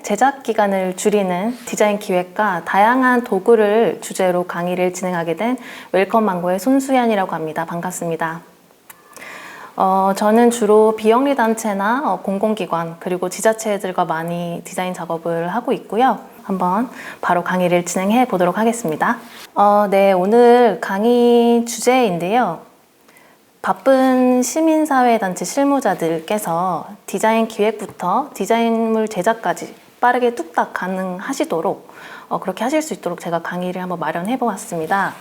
제작 기간을 줄이는 디자인 기획과 다양한 도구를 주제로 강의를 진행하게 된 웰컴 망고의 손수연이라고 합니다. 반갑습니다. 저는 주로 비영리 단체나 공공기관 그리고 지자체들과 많이 디자인 작업을 하고 있고요. 한번 바로 강의를 진행해 보도록 하겠습니다. 네, 오늘 강의 주제인데요. 바쁜 시민사회단체 실무자들께서 디자인 기획부터 디자인물 제작까지 빠르게 뚝딱 가능하시도록 그렇게 하실 수 있도록 제가 강의를 한번 마련해 보았습니다.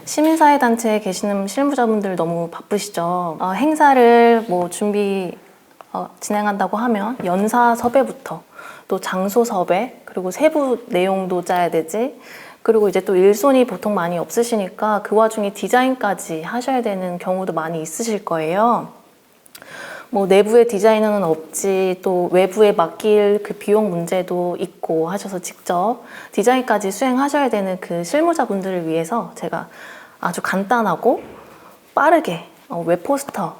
시민사회단체에 계시는 실무자분들 너무 바쁘시죠. 행사를 진행한다고 하면 연사 섭외부터 또 장소 섭외 그리고 세부 내용도 짜야 되지. 그리고 이제 또 일손이 보통 많이 없으시니까 그 와중에 디자인까지 하셔야 되는 경우도 많이 있으실 거예요. 내부에 디자이너는 없지 또 외부에 맡길 그 비용 문제도 있고 하셔서 직접 디자인까지 수행하셔야 되는 그 실무자분들을 위해서 제가 아주 간단하고 빠르게 웹포스터,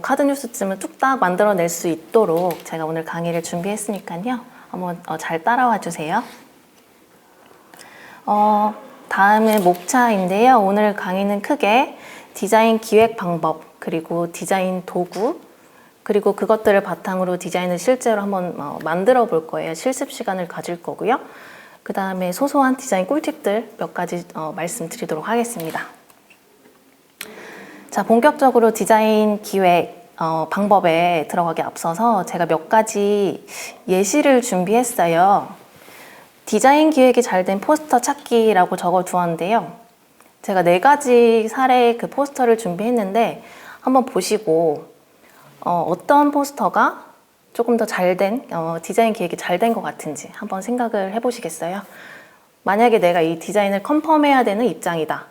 카드 뉴스쯤은 뚝딱 만들어낼 수 있도록 제가 오늘 강의를 준비했으니까요. 한번 잘 따라와 주세요. 다음은 목차인데요. 오늘 강의는 크게 디자인 기획 방법, 그리고 디자인 도구, 그리고 그것들을 바탕으로 디자인을 실제로 한번 만들어 볼 거예요. 실습 시간을 가질 거고요. 그 다음에 소소한 디자인 꿀팁들 몇 가지 말씀드리도록 하겠습니다. 자, 본격적으로 디자인 기획 방법에 들어가기 앞서서 제가 몇 가지 예시를 준비했어요. 디자인 기획이 잘 된 포스터 찾기라고 적어 두었는데요. 제가 4가지 사례의 그 포스터를 준비했는데 한번 보시고 어떤 포스터가 조금 더 잘 된 디자인 기획이 잘 된 것 같은지 한번 생각을 해보시겠어요? 만약에 내가 이 디자인을 컨펌해야 되는 입장이다.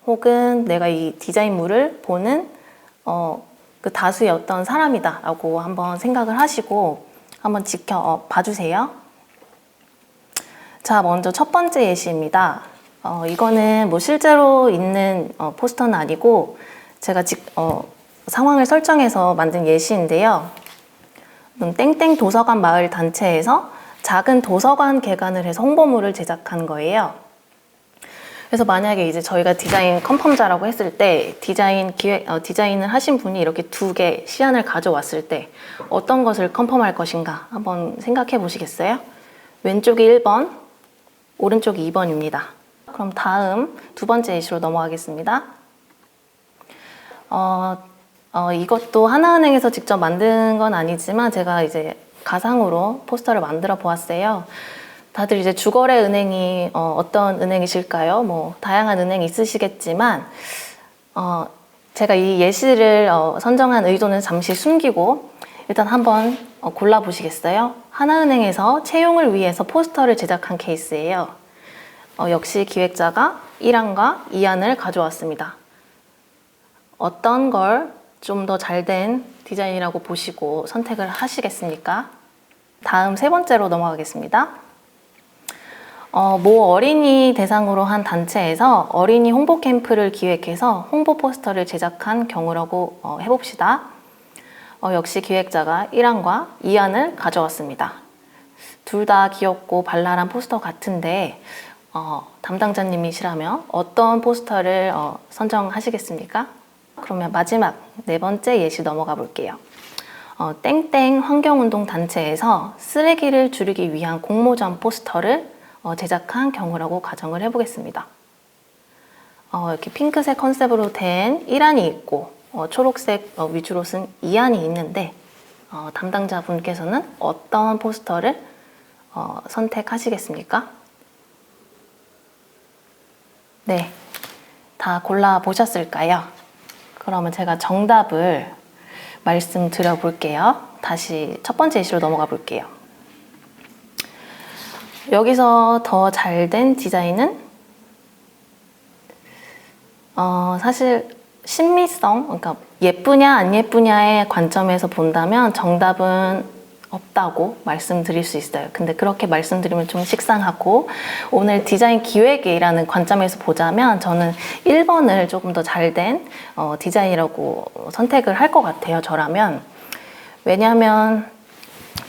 혹은 내가 이 디자인물을 보는 그 다수의 어떤 사람이다 라고 한번 생각을 하시고 한번 봐주세요. 자, 먼저 첫 번째 예시입니다. 이거는 실제로 있는 포스터는 아니고 제가 상황을 설정해서 만든 예시인데요. 땡땡 도서관 마을 단체에서 작은 도서관 개관을 해서 홍보물을 제작한 거예요. 그래서 만약에 이제 저희가 디자인 컨펌자라고 했을 때 디자인을 하신 분이 이렇게 2개 시안을 가져왔을 때 어떤 것을 컨펌할 것인가 한번 생각해 보시겠어요? 왼쪽이 1번, 오른쪽이 2번입니다. 그럼 다음 두 번째 예시로 넘어가겠습니다. 이것도 하나은행에서 직접 만든 건 아니지만 제가 이제 가상으로 포스터를 만들어 보았어요. 다들 이제 주거래 은행이 어떤 은행이실까요? 다양한 은행이 있으시겠지만 제가 이 예시를 선정한 의도는 잠시 숨기고 일단 한번 골라보시겠어요? 하나은행에서 채용을 위해서 포스터를 제작한 케이스예요. 역시 기획자가 1안과 2안을 가져왔습니다. 어떤 걸 좀 더 잘된 디자인이라고 보시고 선택을 하시겠습니까? 다음 3번째로 넘어가겠습니다. 모 어린이 대상으로 한 단체에서 어린이 홍보 캠프를 기획해서 홍보 포스터를 제작한 경우라고 해봅시다. 역시 기획자가 1안과 2안을 가져왔습니다. 둘 다 귀엽고 발랄한 포스터 같은데 담당자님이시라면 어떤 포스터를 선정하시겠습니까? 그러면 마지막 4번째 예시 넘어가 볼게요. 땡땡 환경운동 단체에서 쓰레기를 줄이기 위한 공모전 포스터를 제작한 경우라고 가정을 해보겠습니다. 이렇게 핑크색 컨셉으로 된 1안이 있고 초록색 위주로 쓴 2안이 있는데 담당자분께서는 어떤 포스터를 선택하시겠습니까? 네, 다 골라보셨을까요? 그러면 제가 정답을 말씀드려 볼게요. 다시 첫 번째 예시로 넘어가 볼게요. 여기서 더 잘된 디자인은 사실 신미성, 그러니까 예쁘냐 안 예쁘냐의 관점에서 본다면 정답은 없다고 말씀드릴 수 있어요. 근데 그렇게 말씀드리면 좀 식상하고 오늘 디자인 기획이라는 관점에서 보자면 저는 1번을 조금 더 잘된 디자인이라고 선택을 할 것 같아요. 저라면. 왜냐하면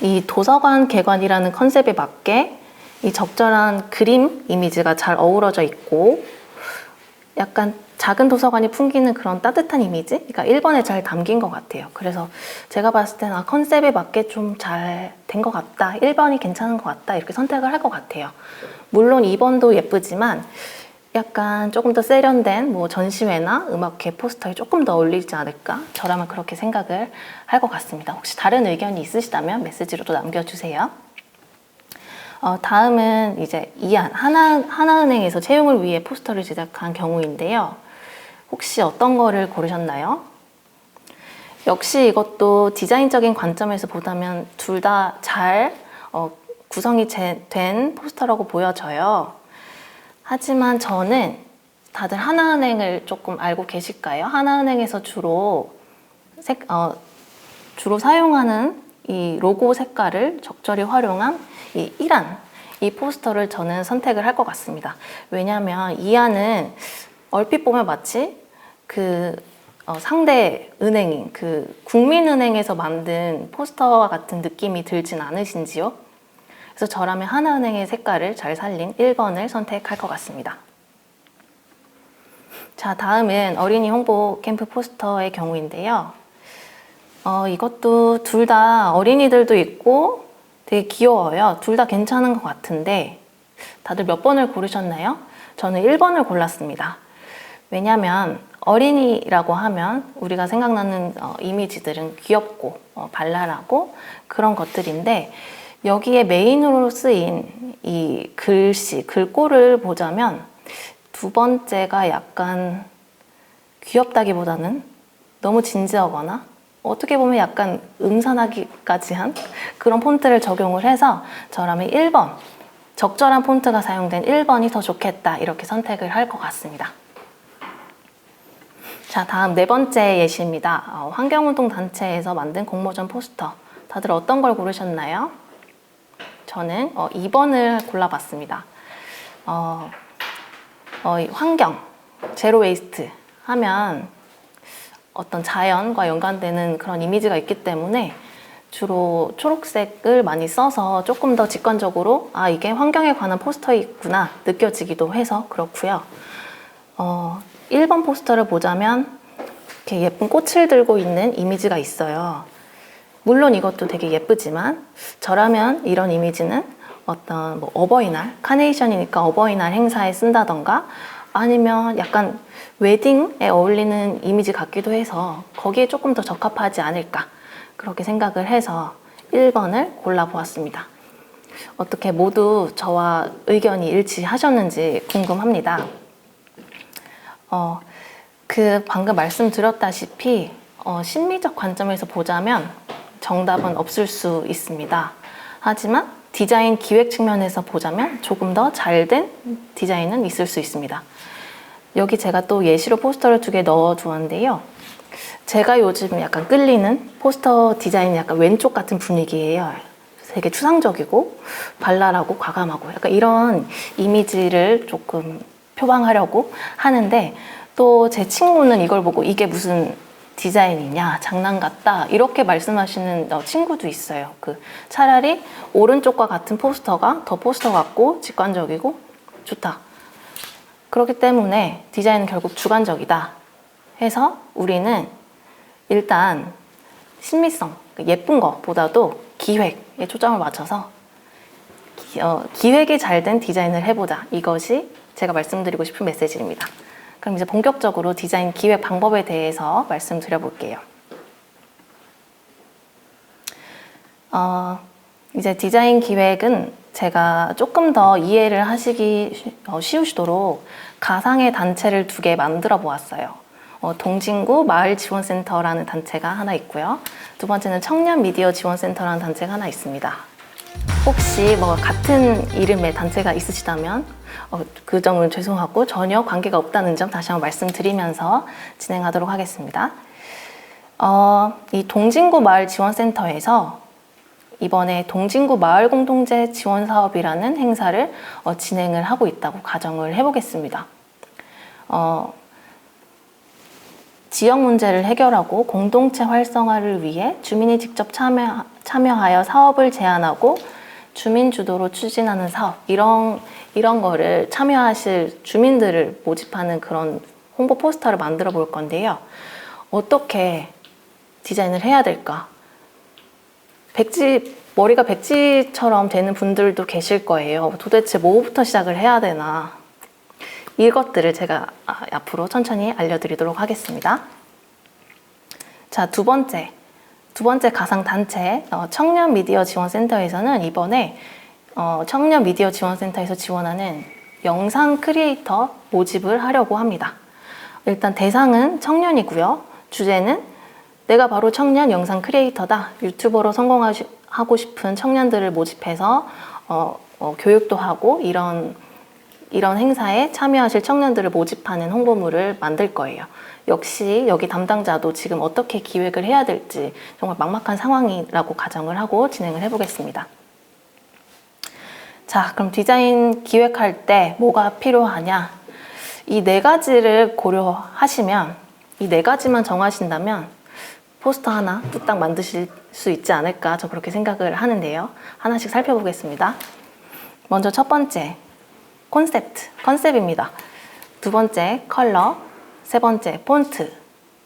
이 도서관 개관이라는 컨셉에 맞게 이 적절한 그림 이미지가 잘 어우러져 있고 약간 작은 도서관이 풍기는 그런 따뜻한 이미지? 그러니까 1번에 잘 담긴 것 같아요. 그래서 제가 봤을 때는 컨셉에 맞게 좀 잘 된 것 같다. 1번이 괜찮은 것 같다. 이렇게 선택을 할 것 같아요. 물론 2번도 예쁘지만 약간 조금 더 세련된 뭐 전시회나 음악회 포스터에 조금 더 어울리지 않을까? 저라면 그렇게 생각을 할 것 같습니다. 혹시 다른 의견이 있으시다면 메시지로도 남겨주세요. 다음은 이제 이안, 하나은행에서 채용을 위해 포스터를 제작한 경우인데요. 혹시 어떤 거를 고르셨나요? 역시 이것도 디자인적인 관점에서 보자면 둘 다 잘 구성이 된 포스터라고 보여져요. 하지만 저는 다들 하나은행을 조금 알고 계실까요? 하나은행에서 주로 사용하는 이 로고 색깔을 적절히 활용한 이 이안, 이 포스터를 저는 선택을 할 것 같습니다. 왜냐하면 이안은 얼핏 보면 마치 상대 은행인 국민은행에서 만든 포스터와 같은 느낌이 들진 않으신지요? 그래서 저라면 하나은행의 색깔을 잘 살린 1번을 선택할 것 같습니다. 자, 다음은 어린이 홍보 캠프 포스터의 경우인데요. 이것도 둘 다 어린이들도 있고 되게 귀여워요. 둘 다 괜찮은 것 같은데 다들 몇 번을 고르셨나요? 저는 1번을 골랐습니다. 왜냐면 어린이라고 하면 우리가 생각나는 이미지들은 귀엽고 발랄하고 그런 것들인데 여기에 메인으로 쓰인 이 글씨, 글꼴을 보자면 두 번째가 약간 귀엽다기보다는 너무 진지하거나 어떻게 보면 약간 음산하기까지 한 그런 폰트를 적용을 해서 저라면 1번, 적절한 폰트가 사용된 1번이 더 좋겠다 이렇게 선택을 할 것 같습니다. 자, 다음 네 번째 예시입니다. 환경운동단체에서 만든 공모전 포스터. 다들 어떤 걸 고르셨나요? 저는 2번을 골라봤습니다. 환경, 제로 웨이스트 하면 어떤 자연과 연관되는 그런 이미지가 있기 때문에 주로 초록색을 많이 써서 조금 더 직관적으로 이게 환경에 관한 포스터이구나 느껴지기도 해서 그렇고요. 1번 포스터를 보자면 이렇게 예쁜 꽃을 들고 있는 이미지가 있어요. 물론 이것도 되게 예쁘지만 저라면 이런 이미지는 어떤 어버이날, 카네이션이니까 어버이날 행사에 쓴다던가 아니면 약간 웨딩에 어울리는 이미지 같기도 해서 거기에 조금 더 적합하지 않을까 그렇게 생각을 해서 1번을 골라보았습니다. 어떻게 모두 저와 의견이 일치하셨는지 궁금합니다. 방금 말씀드렸다시피 심미적 관점에서 보자면 정답은 없을 수 있습니다. 하지만 디자인 기획 측면에서 보자면 조금 더 잘된 디자인은 있을 수 있습니다. 여기 제가 또 예시로 포스터를 2개 넣어두었는데요. 제가 요즘 약간 끌리는 포스터 디자인이 약간 왼쪽 같은 분위기예요. 되게 추상적이고 발랄하고 과감하고 약간 이런 이미지를 조금 표방하려고 하는데 또 제 친구는 이걸 보고 이게 무슨 디자인이냐 장난 같다 이렇게 말씀하시는 친구도 있어요. 차라리 오른쪽과 같은 포스터가 더 포스터 같고 직관적이고 좋다. 그렇기 때문에 디자인은 결국 주관적이다 해서 우리는 일단 신미성, 예쁜 것보다도 기획에 초점을 맞춰서 기획이 잘 된 디자인을 해보자. 이것이 제가 말씀드리고 싶은 메시지입니다. 그럼 이제 본격적으로 디자인 기획 방법에 대해서 말씀드려 볼게요. 이제 디자인 기획은 제가 조금 더 이해를 하시기 쉬우시도록 가상의 단체를 2개 만들어 보았어요. 동진구 마을지원센터라는 단체가 하나 있고요. 두 번째는 청년미디어지원센터라는 단체가 하나 있습니다. 혹시 같은 이름의 단체가 있으시다면 그 점은 죄송하고 전혀 관계가 없다는 점 다시 한번 말씀드리면서 진행하도록 하겠습니다. 이 동진구 마을지원센터에서 이번에 동진구 마을공동체 지원사업이라는 행사를 진행을 하고 있다고 가정을 해보겠습니다. 지역 문제를 해결하고 공동체 활성화를 위해 주민이 직접 참여하여 사업을 제안하고 주민 주도로 추진하는 사업, 이런 거를 참여하실 주민들을 모집하는 그런 홍보 포스터를 만들어 볼 건데요. 어떻게 디자인을 해야 될까? 머리가 백지처럼 되는 분들도 계실 거예요. 도대체 뭐부터 시작을 해야 되나? 이것들을 제가 앞으로 천천히 알려드리도록 하겠습니다. 자, 두 번째 가상단체 청년 미디어 지원센터에서는 이번에 청년 미디어 지원센터에서 지원하는 영상 크리에이터 모집을 하려고 합니다. 일단 대상은 청년이고요. 주제는 내가 바로 청년 영상 크리에이터다. 유튜버로 성공하고 싶은 청년들을 모집해서 교육도 하고 이런 행사에 참여하실 청년들을 모집하는 홍보물을 만들 거예요. 역시 여기 담당자도 지금 어떻게 기획을 해야 될지 정말 막막한 상황이라고 가정을 하고 진행을 해보겠습니다. 자, 그럼 디자인 기획할 때 뭐가 필요하냐? 이 네 가지를 고려하시면, 이 네 가지만 정하신다면 포스터 하나 뚝딱 만드실 수 있지 않을까, 저 그렇게 생각을 하는데요. 하나씩 살펴보겠습니다. 먼저 첫 번째, 컨셉입니다. 두 번째, 컬러. 세 번째, 폰트.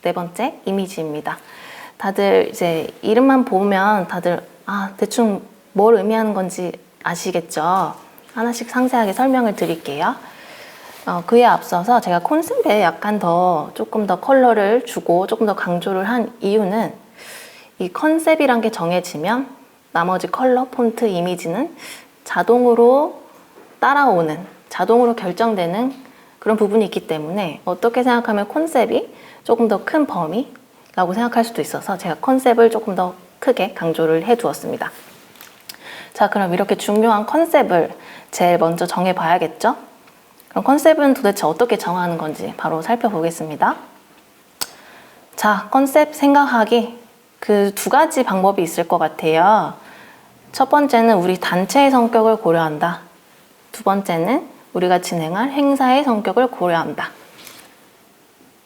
네 번째, 이미지입니다. 다들 이제 이름만 보면 다들 대충 뭘 의미하는 건지 아시겠죠? 하나씩 상세하게 설명을 드릴게요. 그에 앞서서 제가 컨셉에 약간 조금 더 컬러를 주고 조금 더 강조를 한 이유는, 이 컨셉이란 게 정해지면 나머지 컬러, 폰트, 이미지는 자동으로 자동으로 결정되는 그런 부분이 있기 때문에, 어떻게 생각하면 컨셉이 조금 더 큰 범위라고 생각할 수도 있어서 제가 컨셉을 조금 더 크게 강조를 해 두었습니다. 자, 그럼 이렇게 중요한 컨셉을 제일 먼저 정해 봐야겠죠? 그럼 컨셉은 도대체 어떻게 정하는 건지 바로 살펴보겠습니다. 자, 컨셉 생각하기, 그 두 가지 방법이 있을 것 같아요. 첫 번째는 우리 단체의 성격을 고려한다. 두 번째는 우리가 진행할 행사의 성격을 고려한다.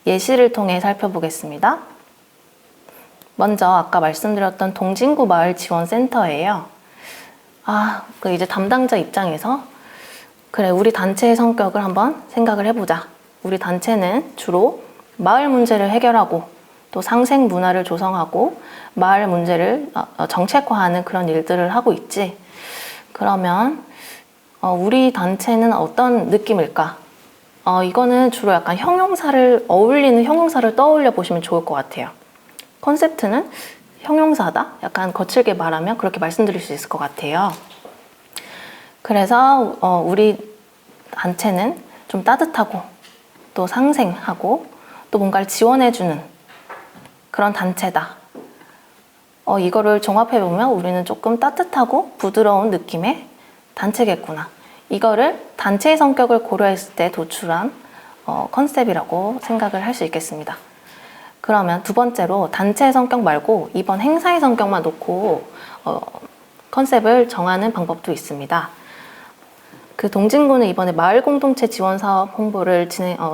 예시를 통해 살펴보겠습니다. 먼저 아까 말씀드렸던 동진구 마을 지원센터예요. 이제 담당자 입장에서 그래, 우리 단체의 성격을 한번 생각을 해보자. 우리 단체는 주로 마을 문제를 해결하고 또 상생 문화를 조성하고 마을 문제를 정책화하는 그런 일들을 하고 있지. 그러면 우리 단체는 어떤 느낌일까? 이거는 주로 약간 어울리는 형용사를 떠올려 보시면 좋을 것 같아요. 컨셉트는 형용사다? 약간 거칠게 말하면 그렇게 말씀드릴 수 있을 것 같아요. 그래서 우리 단체는 좀 따뜻하고 또 상생하고 또 뭔가를 지원해주는 그런 단체다. 이거를 종합해보면 우리는 조금 따뜻하고 부드러운 느낌의 단체겠구나. 이거를 단체의 성격을 고려했을 때 도출한 컨셉이라고 생각을 할 수 있겠습니다. 그러면 두 번째로 단체의 성격 말고 이번 행사의 성격만 놓고 컨셉을 정하는 방법도 있습니다. 그 동진구는 이번에 마을 공동체 지원 사업 홍보를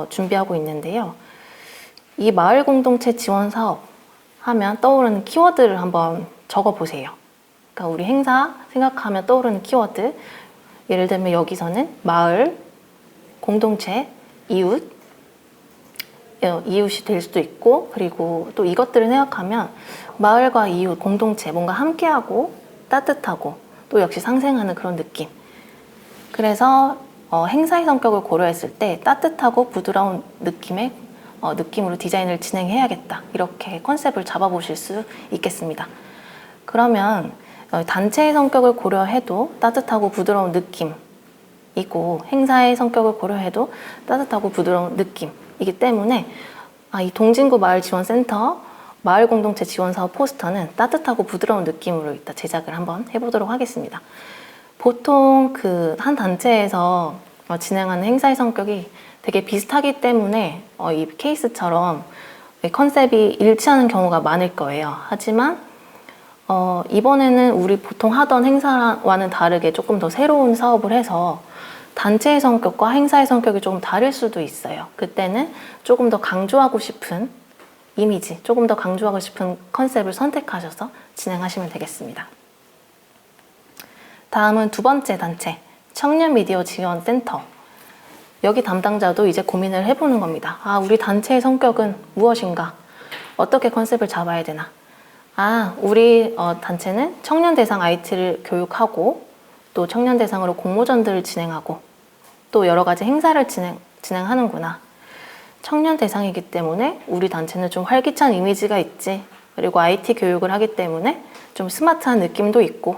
준비하고 있는데요. 이 마을 공동체 지원 사업 하면 떠오르는 키워드를 한번 적어 보세요. 그러니까 우리 행사 생각하면 떠오르는 키워드, 예를 들면 여기서는 마을, 공동체, 이웃이 될 수도 있고, 그리고 또 이것들을 생각하면 마을과 이웃, 공동체, 뭔가 함께하고 따뜻하고 또 역시 상생하는 그런 느낌. 그래서 행사의 성격을 고려했을 때 따뜻하고 부드러운 느낌으로 디자인을 진행해야겠다. 이렇게 컨셉을 잡아보실 수 있겠습니다. 그러면 단체의 성격을 고려해도 따뜻하고 부드러운 느낌이고, 행사의 성격을 고려해도 따뜻하고 부드러운 느낌이기 때문에 이 동진구 마을지원센터 마을 공동체 지원사업 포스터는 따뜻하고 부드러운 느낌으로 이따 제작을 한번 해보도록 하겠습니다. 보통 그 한 단체에서 진행하는 행사의 성격이 되게 비슷하기 때문에 이 케이스처럼 컨셉이 일치하는 경우가 많을 거예요. 하지만 이번에는 우리 보통 하던 행사와는 다르게 조금 더 새로운 사업을 해서 단체의 성격과 행사의 성격이 조금 다를 수도 있어요. 그때는 조금 더 강조하고 싶은 이미지, 조금 더 강조하고 싶은 컨셉을 선택하셔서 진행하시면 되겠습니다. 다음은 두 번째 단체, 청년 미디어 지원 센터. 여기 담당자도 이제 고민을 해보는 겁니다. 아, 우리 단체의 성격은 무엇인가? 어떻게 컨셉을 잡아야 되나? 아, 우리 단체는 청년 대상 IT를 교육하고 또 청년 대상으로 공모전들을 진행하고 또 여러 가지 행사를 진행하는구나. 청년 대상이기 때문에 우리 단체는 좀 활기찬 이미지가 있지. 그리고 IT 교육을 하기 때문에 좀 스마트한 느낌도 있고.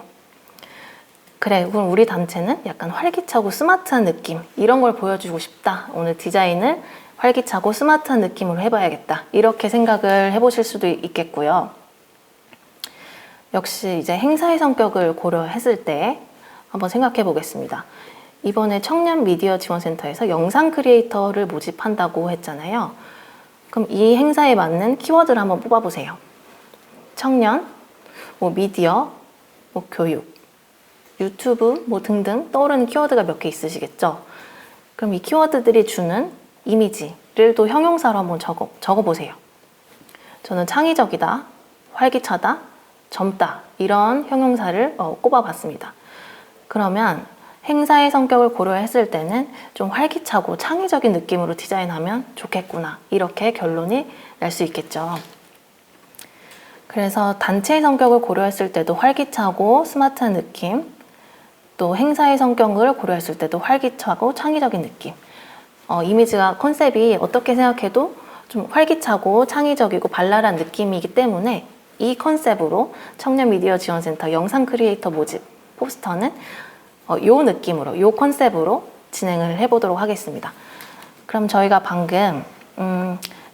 그래, 그럼 우리 단체는 약간 활기차고 스마트한 느낌, 이런 걸 보여주고 싶다. 오늘 디자인을 활기차고 스마트한 느낌으로 해봐야겠다. 이렇게 생각을 해보실 수도 있겠고요. 역시 이제 행사의 성격을 고려했을 때 한번 생각해 보겠습니다. 이번에 청년 미디어 지원센터에서 영상 크리에이터를 모집한다고 했잖아요. 그럼 이 행사에 맞는 키워드를 한번 뽑아보세요. 청년, 미디어, 교육, 유튜브 등등 떠오르는 키워드가 몇 개 있으시겠죠? 그럼 이 키워드들이 주는 이미지를 또 형용사로 한번 적어보세요. 저는 창의적이다, 활기차다, 젊다 이런 형용사를 꼽아봤습니다. 그러면 행사의 성격을 고려했을 때는 좀 활기차고 창의적인 느낌으로 디자인하면 좋겠구나, 이렇게 결론이 날 수 있겠죠. 그래서 단체의 성격을 고려했을 때도 활기차고 스마트한 느낌, 또 행사의 성격을 고려했을 때도 활기차고 창의적인 느낌. 이미지가, 컨셉이 어떻게 생각해도 좀 활기차고 창의적이고 발랄한 느낌이기 때문에 이 컨셉으로 청년 미디어 지원센터 영상 크리에이터 모집 포스터는 요 느낌으로, 요 컨셉으로 진행을 해보도록 하겠습니다. 그럼 저희가 방금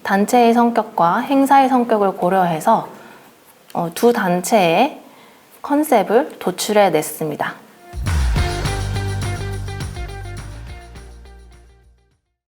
단체의 성격과 행사의 성격을 고려해서 두 단체의 컨셉을 도출해 냈습니다.